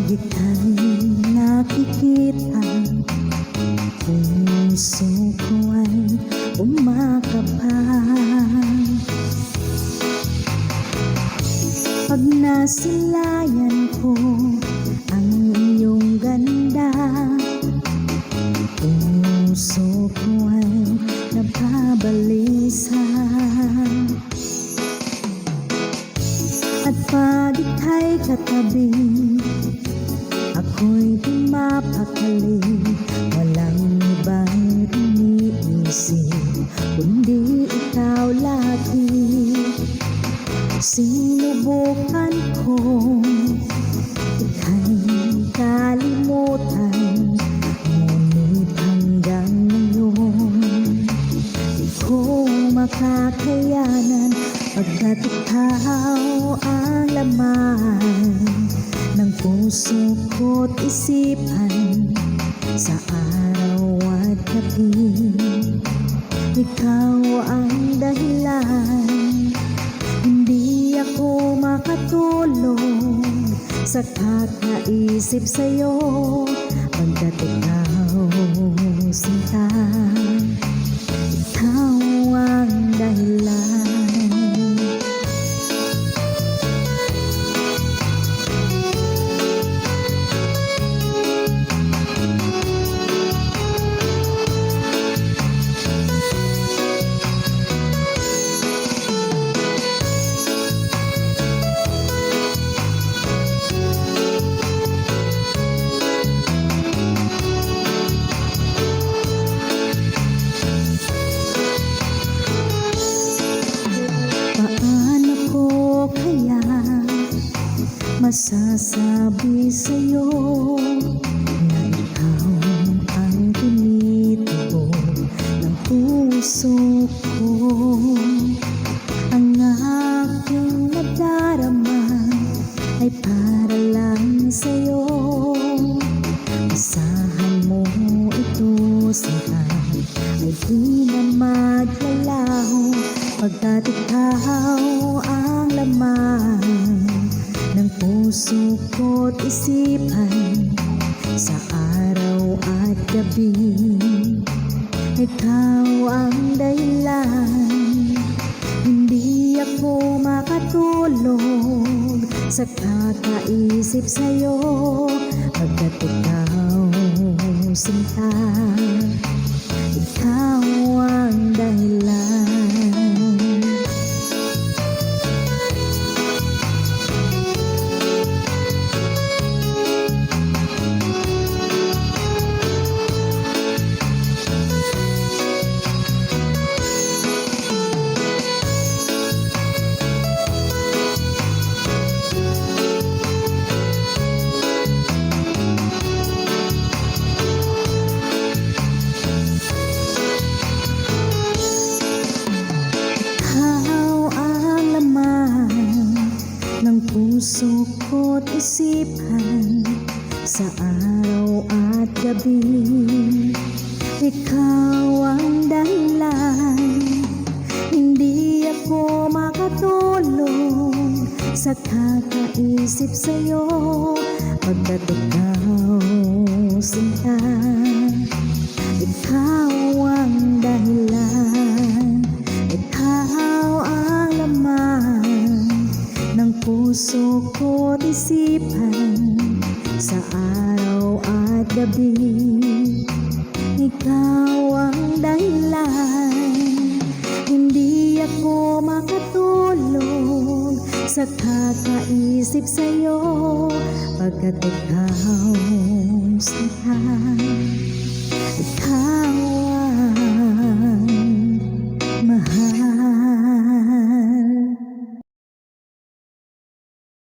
ika'y nakikita, puso ko ay umakapang. Pag nasilayan ko ang iyong ganda, puso ko ay nababalisan. At pag ika'y katabi, ako'y pumapakali. Walang ibang iniisip kundi ikaw lagi. Sinubukan ko ika'y kalimutan, ngunit hanggang ngayon di ko makakayanan, pagkat ikaw ang laman ng puso ko't isipan sa araw at gabi. Ikaw ang dahilan, hindi ako makatulog sa kakaisip sa'yo, pagkat ikaw sinta, ikaw ang dahilan. Masasabi sa'yo na ikaw ang tinitibok ng puso ko. Ang aking nadarama ay para lang sa'yo. Asahan mo ito sila, ay di na maglalaho, pagkat ikaw ang laman ng puso ko't isipan sa araw at gabi. Ikaw ang dahilan, hindi ako makatulog sa kakaisip sa'yo, pagkat ikaw sinta, ikaw ang dahilan. Puso ko't isipan sa araw at gabi. Ikaw ang dahilan, hindi ako makatulog sa kakaisip sa'yo, pagkat ikaw sinta, ikaw ang dahilan. Ikaw ang laman ng puso ko't isipan sa araw at gabi. Ikaw ang dahilan, hindi ako makatulog sa kakaisip sa'yo, pagkat ikaw sinta, ikaw